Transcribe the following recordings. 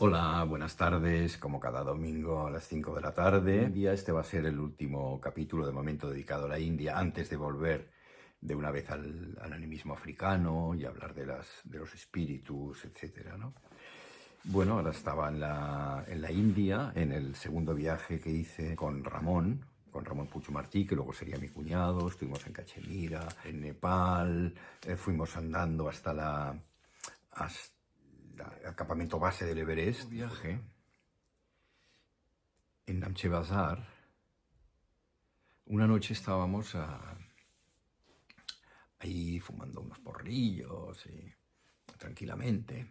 Hola, buenas tardes, como cada domingo a las 5 de la tarde. Este va a ser el último capítulo de momento dedicado a la India, antes de volver de una vez al animismo africano y hablar de los espíritus, etcétera, ¿no? Bueno, ahora estaba en la India, en el segundo viaje que hice con Ramón Puig Martí, que luego sería mi cuñado. Estuvimos en Cachemira, en Nepal, fuimos andando hasta el campamento base del Everest. Viaje en Namche Bazaar. Una noche estábamos ahí fumando unos porrillos y tranquilamente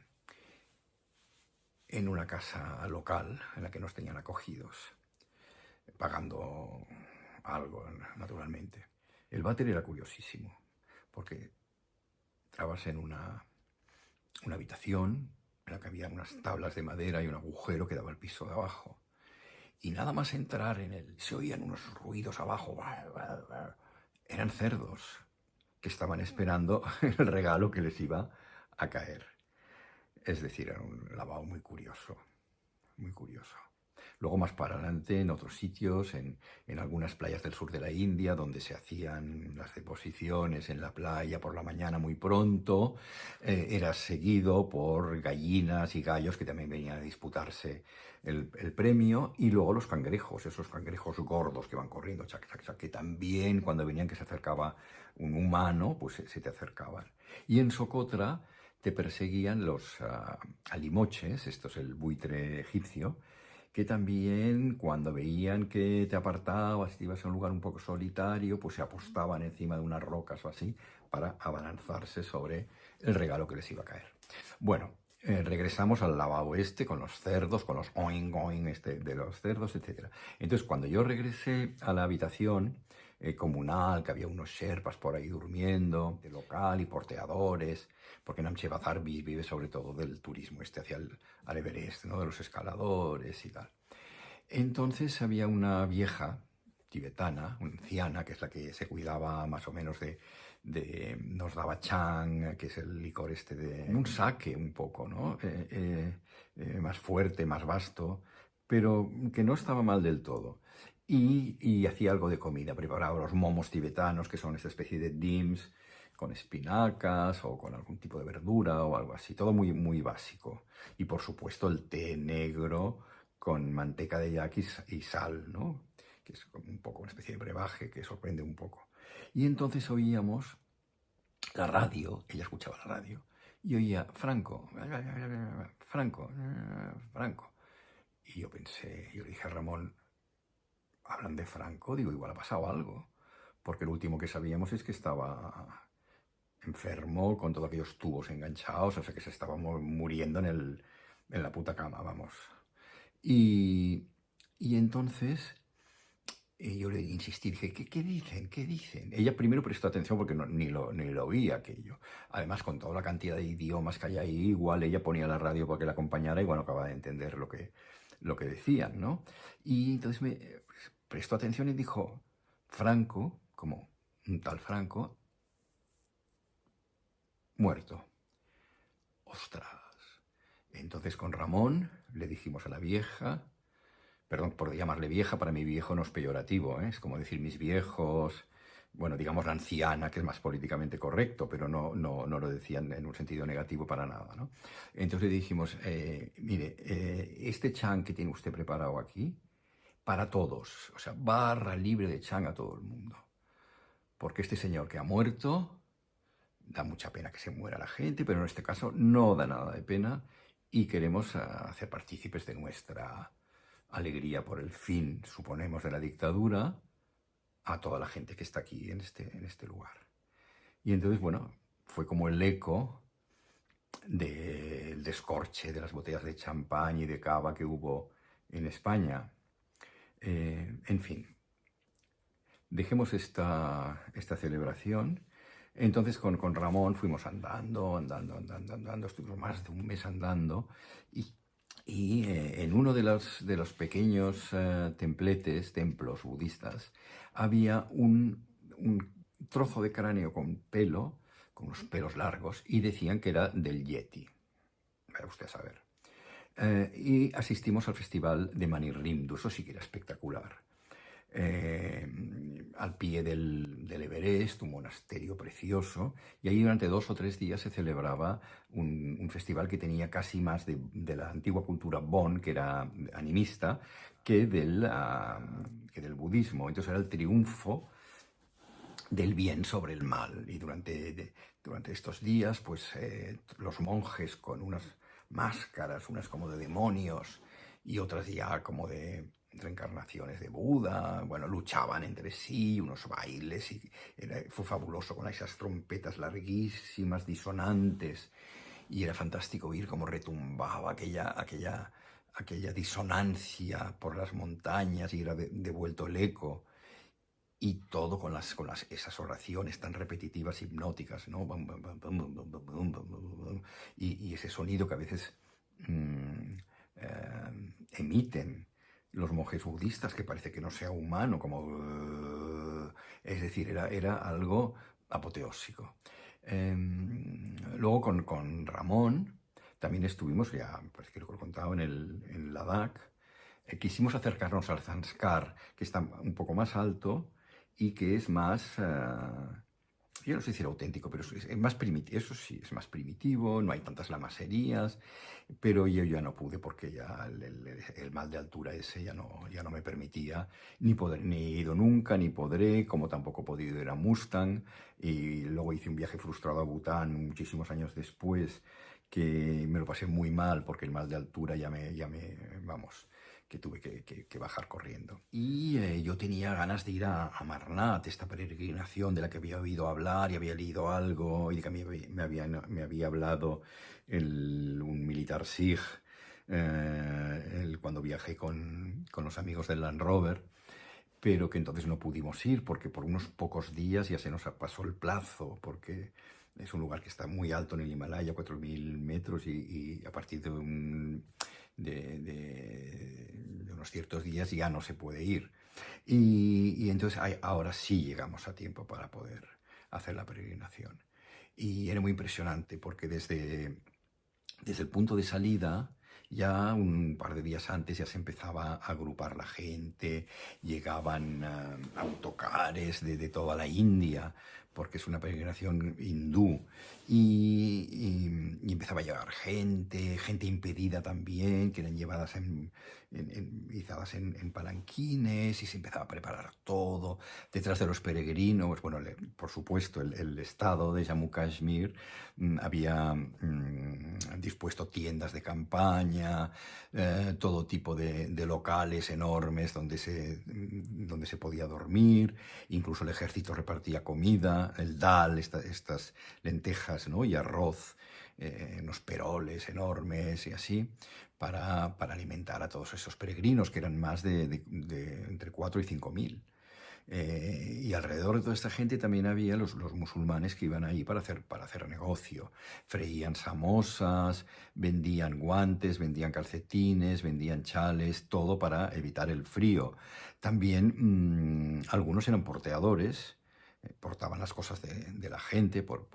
en una casa local en la que nos tenían acogidos, pagando algo, naturalmente. El váter era curiosísimo, porque entrabas en una habitación en la que había unas tablas de madera y un agujero que daba al piso de abajo. Y nada más entrar en él, se oían unos ruidos abajo. Eran cerdos que estaban esperando el regalo que les iba a caer. Es decir, era un lavabo muy curioso, muy curioso. Luego más para adelante, en otros sitios, en algunas playas del sur de la India, donde se hacían las deposiciones en la playa por la mañana muy pronto, era seguido por gallinas y gallos que también venían a disputarse el premio, y luego los cangrejos, esos cangrejos gordos que van corriendo, chac, chac, chac, que también cuando venían que se acercaba un humano, pues se te acercaban. Y en Socotra te perseguían los alimoches, esto es el buitre egipcio, que también cuando veían que te apartabas, te ibas a un lugar un poco solitario, pues se apostaban encima de unas rocas o así para abalanzarse sobre el regalo que les iba a caer. Bueno, regresamos al lavabo con los cerdos, con los oing oing de los cerdos, etc. Entonces, cuando yo regresé a la habitación comunal, que había unos sherpas por ahí durmiendo, de local y porteadores, porque Namche Bazaar vive sobre todo del turismo hacia al Everest, ¿no? De los escaladores y tal. Entonces había una vieja tibetana, una anciana, que es la que se cuidaba más o menos nos daba chang, que es el licor un sake un poco, ¿no? Más fuerte, más vasto, pero que no estaba mal del todo. Y hacía algo de comida, preparaba los momos tibetanos, que son esta especie de dims, con espinacas o con algún tipo de verdura o algo así, todo muy, muy básico. Y por supuesto el té negro con manteca de yak y sal, ¿no? Que es como un poco una especie de brebaje que sorprende un poco. Y entonces oíamos la radio, ella escuchaba la radio, y oía Franco, Franco, Franco. Y yo le dije a Ramón, ¿hablan de Franco? Digo, igual ha pasado algo, porque lo último que sabíamos es que estaba enfermo con todos aquellos tubos enganchados, o sea que se estaba muriendo en la puta cama, vamos. Y entonces yo le insistí, dije, ¿qué dicen? ¿Qué dicen? Ella primero prestó atención porque ni lo oía aquello. Además, con toda la cantidad de idiomas que hay ahí, igual ella ponía la radio para que la acompañara y bueno, acababa de entender lo que decían, ¿no? Y entonces me prestó atención y dijo, Franco, como un tal Franco, muerto. ¡Ostras! Entonces con Ramón le dijimos a la vieja, perdón por llamarle vieja, para mi viejo no es peyorativo, ¿eh? Es como decir mis viejos, bueno, digamos la anciana, que es más políticamente correcto, pero no lo decían en un sentido negativo para nada, ¿no? Entonces le dijimos, mire, este chan que tiene usted preparado aquí, para todos, o sea, barra libre de chan a todo el mundo. Porque este señor que ha muerto, da mucha pena que se muera la gente, pero en este caso no da nada de pena y queremos hacer partícipes de nuestra alegría por el fin, suponemos, de la dictadura a toda la gente que está aquí en este lugar. Y entonces, bueno, fue como el eco del descorche de las botellas de champán y de cava que hubo en España. En fin, dejemos esta celebración. Entonces con Ramón fuimos andando, estuvimos más de un mes andando y en uno de los pequeños templos budistas, había un trozo de cráneo con pelo, con unos pelos largos, y decían que era del Yeti. Vaya usted a saber. Y asistimos al festival de Manirrindu, eso sí que era espectacular. Al pie del Everest, un monasterio precioso, y ahí durante 2 o 3 días se celebraba un festival que tenía casi más de la antigua cultura Bon, que era animista, que del budismo. Entonces era el triunfo del bien sobre el mal. Y durante estos días, pues los monjes con unas máscaras, unas como de demonios y otras ya como de reencarnaciones de Buda, bueno, luchaban entre sí, unos bailes, y fue fabuloso con esas trompetas larguísimas, disonantes, y era fantástico oír cómo retumbaba aquella disonancia por las montañas y era devuelto el eco. Y todo esas oraciones tan repetitivas, hipnóticas, ¿no? Bum, bum, bum, bum, bum, bum, bum, bum, bum, bum, bum. Y ese sonido que a veces mm, emiten los monjes budistas, que parece que no sea humano, como... es decir, era algo apoteósico. Luego con Ramón también estuvimos, ya parece que lo he contado, en Ladakh. Quisimos acercarnos al Zanskar, que está un poco más alto y que es más, yo no sé si era auténtico, pero es más primitivo, eso sí, es más primitivo, no hay tantas lamaserías, pero yo ya no pude porque ya el mal de altura ese ya no me permitía ni he ido nunca, ni podré, como tampoco he podido ir a Mustang, y luego hice un viaje frustrado a Bután muchísimos años después, que me lo pasé muy mal porque el mal de altura vamos, que tuve que bajar corriendo. Y yo tenía ganas de ir a Amarnat, esta peregrinación de la que había oído hablar y había leído algo y de que me había hablado un militar Sikh cuando viajé con los amigos del Land Rover, pero que entonces no pudimos ir porque por unos pocos días ya se nos pasó el plazo, porque es un lugar que está muy alto en el Himalaya, 4.000 metros, y a partir de unos ciertos días ya no se puede ir. Y entonces ahora sí llegamos a tiempo para poder hacer la peregrinación. Y era muy impresionante porque desde el punto de salida, ya un par de días antes ya se empezaba a agrupar la gente, llegaban autocares de toda la India, porque es una peregrinación hindú, y empezaba a llegar gente impedida también, que eran llevadas izadas en palanquines, y se empezaba a preparar todo. Detrás de los peregrinos, bueno, por supuesto, el estado de Jammu Kashmir había dispuesto tiendas de campaña, todo tipo de locales enormes donde se podía dormir, incluso el ejército repartía comida, el dal, estas lentejas, ¿no? Y arroz, unos peroles enormes y así, para alimentar a todos esos peregrinos, que eran más de entre 4 y 5.000. Y alrededor de toda esta gente también había los musulmanes que iban ahí para hacer negocio. Freían samosas, vendían guantes, vendían calcetines, vendían chales, todo para evitar el frío. También algunos eran porteadores, portaban las cosas de la gente por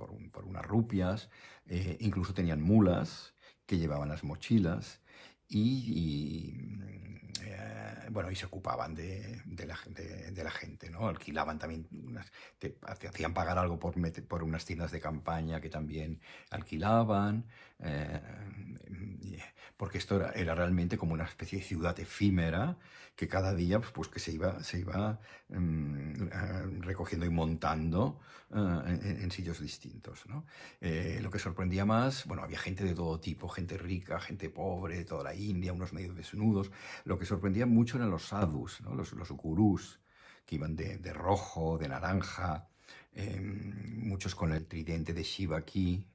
unas rupias, incluso tenían mulas que llevaban las mochilas bueno, y se ocupaban de la gente, ¿no? Alquilaban también, te hacían pagar algo por unas tiendas de campaña que también alquilaban, eh, porque esto era realmente como una especie de ciudad efímera que cada día pues que se iba recogiendo y montando en sitios distintos, ¿no? Lo que sorprendía más, bueno, había gente de todo tipo, gente rica, gente pobre, de toda la India, unos medio desnudos. Lo que sorprendía mucho eran los sadhus, ¿no? Los gurús, que iban de rojo, de naranja, muchos con el tridente de Shiva aquí,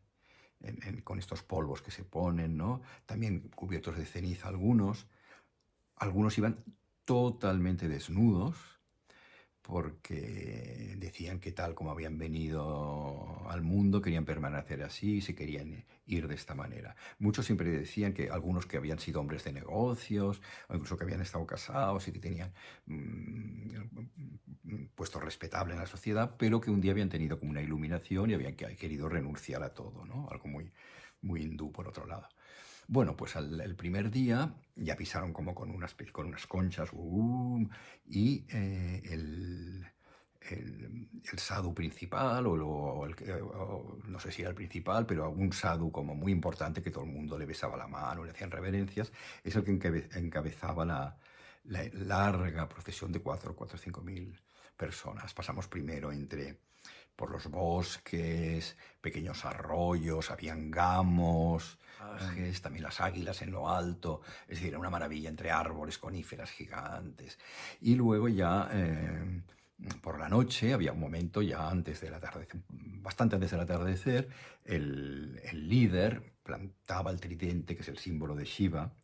con estos polvos que se ponen, ¿no? También cubiertos de ceniza algunos. Algunos iban totalmente desnudos porque decían que tal como habían venido al mundo, querían permanecer así y se querían ir de esta manera. Muchos siempre decían que algunos que habían sido hombres de negocios, o incluso que habían estado casados y que tenían puesto respetable en la sociedad, pero que un día habían tenido como una iluminación y habían querido renunciar a todo, ¿no? Algo muy, muy hindú, por otro lado. Bueno, pues el primer día ya pisaron como con unas conchas, y el sadhu principal, no sé si era el principal, pero algún sadhu como muy importante que todo el mundo le besaba la mano, le hacían reverencias, es el que encabezaba la larga procesión de 5.000 personas. Pasamos primero por los bosques, pequeños arroyos, habían gamos, también las águilas en lo alto, es decir, era una maravilla entre árboles, coníferas gigantes. Y luego ya por la noche, había un momento ya antes del atardecer, bastante antes del atardecer, el líder plantaba el tridente, que es el símbolo de Shiva,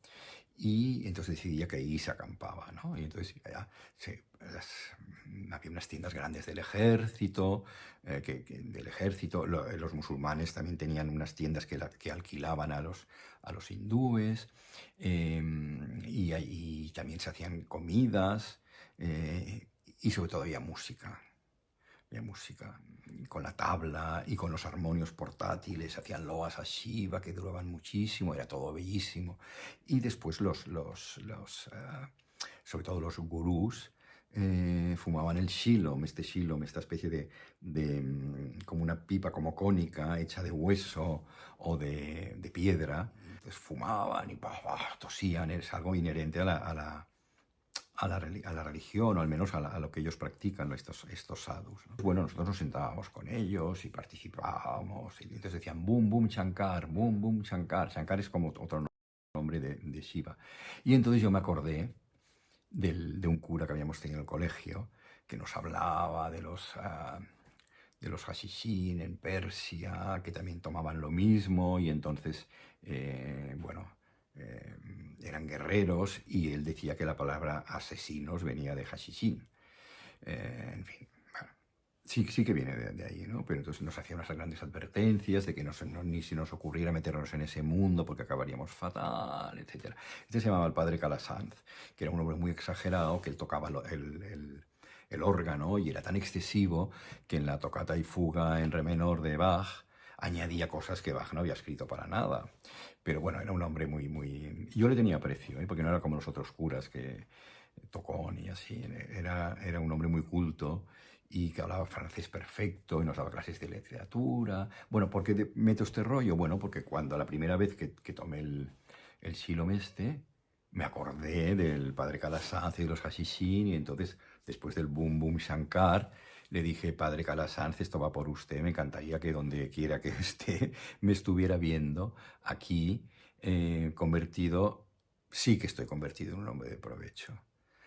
y entonces decidía que ahí se acampaba, ¿no? Y entonces ya había unas tiendas grandes del ejército, los musulmanes también tenían unas tiendas que alquilaban a los hindúes, y también se hacían comidas, y sobre todo había música con la tabla y con los armonios portátiles, hacían loas a Shiva que duraban muchísimo, era todo bellísimo. Y después sobre todo los gurús, fumaban el shilom, esta especie como una pipa como cónica hecha de hueso o de piedra. Entonces fumaban y tosían, es algo inherente a la religión, o al menos a lo que ellos practican, ¿no? Estos sadhus, ¿no? Bueno, nosotros nos sentábamos con ellos y participábamos, y entonces decían boom, boom, Shankar, boom, boom, Shankar. Shankar es como otro nombre de Shiva. Y entonces yo me acordé de un cura que habíamos tenido en el colegio, que nos hablaba de los hashishin en Persia, que también tomaban lo mismo, y entonces, bueno, eran guerreros, y él decía que la palabra asesinos venía de hashishin. En fin, bueno, sí que viene de ahí, ¿no? Pero entonces nos hacía unas grandes advertencias de que ni se nos ocurriera meternos en ese mundo porque acabaríamos fatal, etc. Este se llamaba el padre Calasanz, que era un hombre muy exagerado, que él tocaba el órgano y era tan excesivo que en la tocata y fuga en re menor de Bach añadía cosas que Bach no había escrito para nada. Pero bueno, era un hombre muy, muy... Yo le tenía aprecio, porque no era como los otros curas que tocón y así. Era un hombre muy culto y que hablaba francés perfecto y nos daba clases de literatura. Bueno, ¿por qué meto este rollo? Bueno, porque cuando la primera vez que tomé el Shilom me acordé del padre Calasanz y de los Hashishin, y entonces, después del Boom Boom Shankar, le dije: padre Calasanz, esto va por usted, me encantaría que donde quiera que esté me estuviera viendo aquí, convertido, sí que estoy convertido en un hombre de provecho,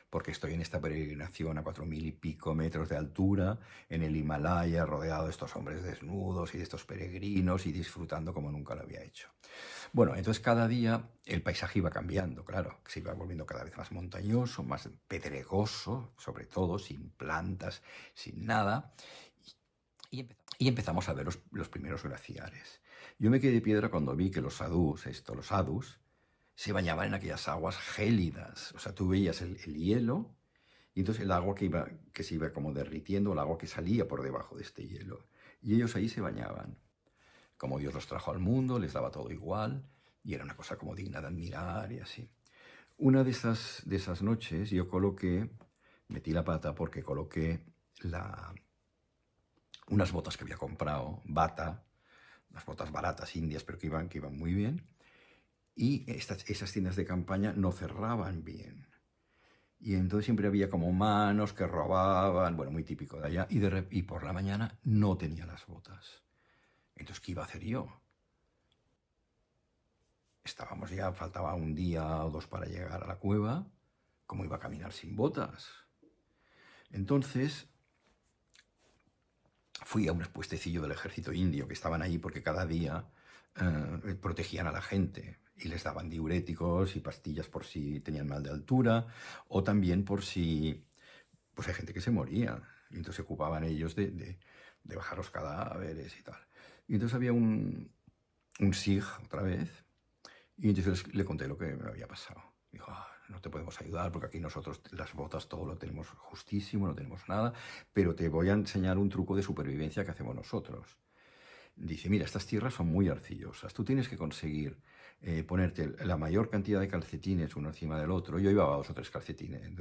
porque estoy en esta peregrinación a 4.000 y pico metros de altura, en el Himalaya, rodeado de estos hombres desnudos y de estos peregrinos, y disfrutando como nunca lo había hecho. Bueno, entonces cada día el paisaje iba cambiando, claro, se iba volviendo cada vez más montañoso, más pedregoso, sobre todo, sin plantas, sin nada, y empezamos a ver los primeros glaciares. Yo me quedé de piedra cuando vi que los sadhus, se bañaban en aquellas aguas gélidas. O sea, tú veías el hielo, y entonces el agua que se iba como derritiendo, el agua que salía por debajo de este hielo. Y ellos ahí se bañaban. Como Dios los trajo al mundo, les daba todo igual, y era una cosa como digna de admirar y así. Una de esas noches yo metí la pata porque coloqué unas botas que había comprado, bata, unas botas baratas indias, pero que iban muy bien, y esas tiendas de campaña no cerraban bien. Y entonces siempre había como manos que robaban, bueno, muy típico de allá, y por la mañana no tenía las botas. Entonces, ¿qué iba a hacer yo? Faltaba un día o dos para llegar a la cueva. ¿Cómo iba a caminar sin botas? Entonces fui a un puestecillo del ejército indio que estaban allí porque cada día protegían a la gente y les daban diuréticos y pastillas por si tenían mal de altura o también por si pues hay gente que se moría y entonces se ocupaban ellos de bajar los cadáveres y tal. Y entonces había un SIG otra vez y entonces le conté lo que me había pasado. Dijo, "Ah, no te podemos ayudar porque aquí nosotros las botas todo lo tenemos justísimo, no tenemos nada, pero te voy a enseñar un truco de supervivencia que hacemos nosotros. Dice, mira, estas tierras son muy arcillosas. Tú tienes que conseguir ponerte la mayor cantidad de calcetines uno encima del otro. Yo llevaba 2 o 3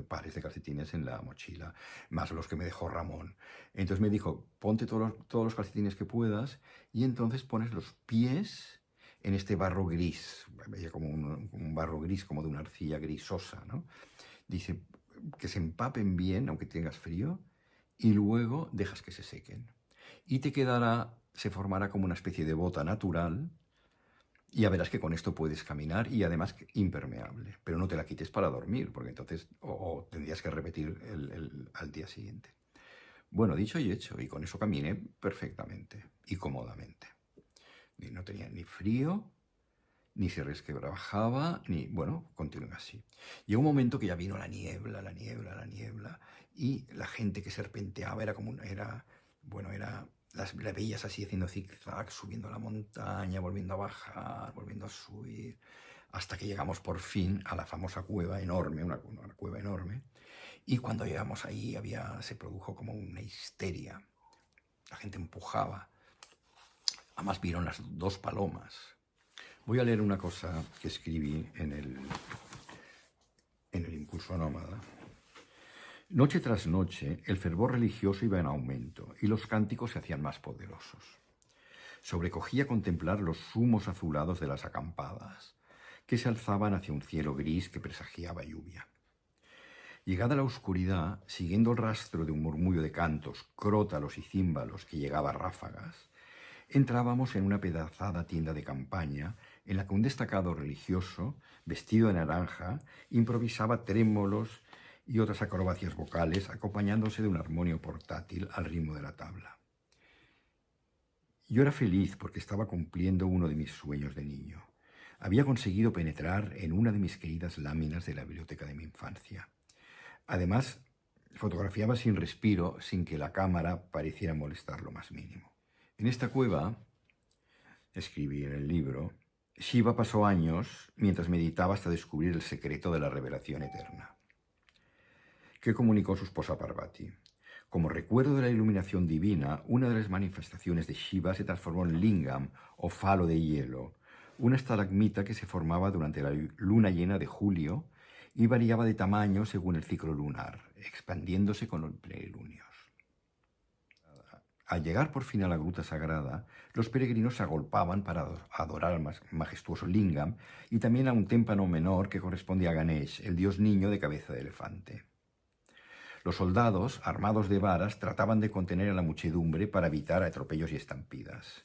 pares de calcetines en la mochila, más los que me dejó Ramón. Entonces me dijo, ponte todos los calcetines que puedas y entonces pones los pies en este barro gris. Veía como un barro gris, como de una arcilla grisosa, ¿no? Dice, que se empapen bien, aunque tengas frío, y luego dejas que se sequen. Y se formará como una especie de bota natural, y ya verás que con esto puedes caminar y además impermeable, pero no te la quites para dormir, porque entonces o tendrías que repetir al día siguiente. Bueno, dicho y hecho, y con eso caminé perfectamente y cómodamente. Y no tenía ni frío, ni se resquebrajaba, ni, bueno, continué así. Llegó un momento que ya vino la niebla, la niebla, la niebla, y la gente que serpenteaba era como las veías así haciendo zigzag, subiendo la montaña, volviendo a bajar, volviendo a subir, hasta que llegamos por fin a la famosa cueva enorme, una cueva enorme, y cuando llegamos ahí se produjo como una histeria. La gente empujaba. Además vieron las 2 palomas. Voy a leer una cosa que escribí en el Impulso Nómada. Noche tras noche, el fervor religioso iba en aumento y los cánticos se hacían más poderosos. Sobrecogía contemplar los humos azulados de las acampadas, que se alzaban hacia un cielo gris que presagiaba lluvia. Llegada la oscuridad, siguiendo el rastro de un murmullo de cantos, crótalos y címbalos que llegaba a ráfagas, entrábamos en una pedazada tienda de campaña en la que un destacado religioso, vestido de naranja, improvisaba trémolos y otras acrobacias vocales acompañándose de un armonio portátil al ritmo de la tabla. Yo era feliz porque estaba cumpliendo uno de mis sueños de niño. Había conseguido penetrar en una de mis queridas láminas de la biblioteca de mi infancia. Además, fotografiaba sin respiro, sin que la cámara pareciera molestar lo más mínimo. En esta cueva, escribí en el libro, Shiva pasó años mientras meditaba hasta descubrir el secreto de la revelación eterna, que comunicó su esposa Parvati. Como recuerdo de la iluminación divina, una de las manifestaciones de Shiva se transformó en lingam, o falo de hielo, una estalagmita que se formaba durante la luna llena de julio y variaba de tamaño según el ciclo lunar, expandiéndose con los plenilunios. Al llegar por fin a la gruta sagrada, los peregrinos se agolpaban para adorar al majestuoso lingam y también a un témpano menor que correspondía a Ganesh, el dios niño de cabeza de elefante. Los soldados, armados de varas, trataban de contener a la muchedumbre para evitar atropellos y estampidas.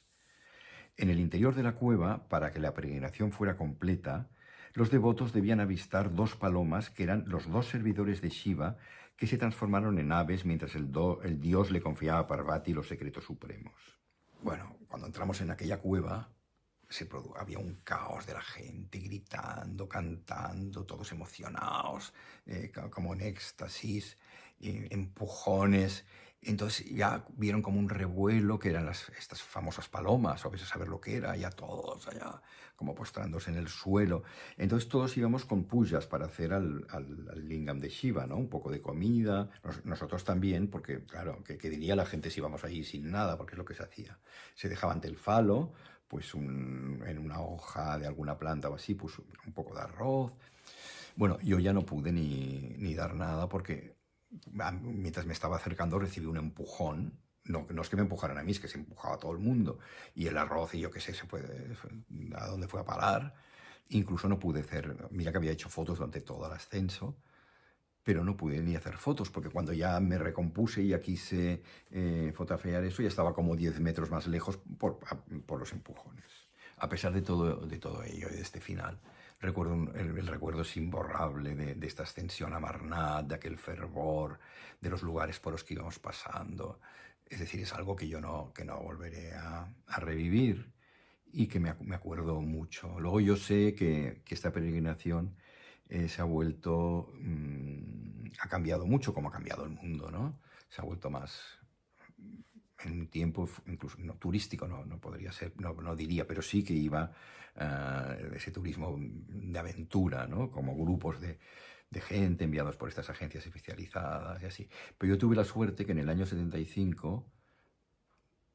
En el interior de la cueva, para que la peregrinación fuera completa, los devotos debían avistar 2 palomas que eran los 2 servidores de Shiva que se transformaron en aves mientras el dios le confiaba a Parvati los secretos supremos. Bueno, cuando entramos en aquella cueva, había un caos de la gente gritando, cantando, todos emocionados, como en éxtasis, empujones. Entonces ya vieron como un revuelo, que eran estas famosas palomas, o a saber lo que era, ya todos allá como postrándose en el suelo. Entonces todos íbamos con pullas para hacer al lingam de Shiva, ¿no? Un poco de comida, nosotros también, porque claro, ¿qué diría la gente si íbamos allí sin nada? Porque es lo que se hacía. Se dejaba ante el falo, pues en una hoja de alguna planta o así, pues un poco de arroz. Bueno, yo ya no pude ni dar nada porque mientras me estaba acercando recibí un empujón. No es que me empujaran a mí, es que se empujaba a todo el mundo. Y el arroz y yo qué sé, a dónde fue a parar. Incluso no pude mira que había hecho fotos durante todo el ascenso, pero no pude ni hacer fotos, porque cuando ya me recompuse y ya quise fotografiar eso, ya estaba como 10 metros más lejos por los empujones. A pesar de todo ello y de este final, recuerdo el recuerdo es imborrable de esta ascensión a Amarnat, de aquel fervor, de los lugares por los que íbamos pasando. Es decir, es algo que yo no volveré a revivir. y que me acuerdo mucho. Luego yo sé que esta peregrinación se ha vuelto, ha cambiado mucho como ha cambiado el mundo, ¿no? Se ha vuelto más, en un tiempo incluso no turístico, no podría ser, no diría, pero sí que iba ese turismo de aventura, ¿no? Como grupos de gente enviados por estas agencias especializadas y así. Pero yo tuve la suerte que en el año 75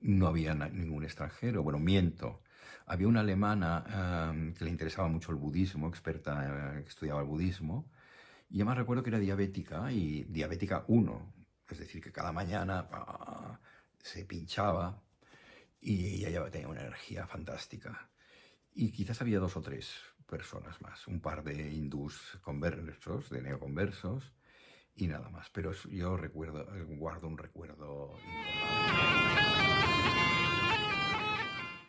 no había ningún extranjero. Bueno, miento. Había una alemana que le interesaba mucho el budismo, experta, que estudiaba el budismo, y además recuerdo que era diabética y diabética uno, es decir, que cada mañana se pinchaba y ella ya tenía una energía fantástica. Y quizás había dos o tres personas más, un par de hindús conversos, de neoconversos, y nada más. Pero yo recuerdo, guardo un recuerdo inborrable.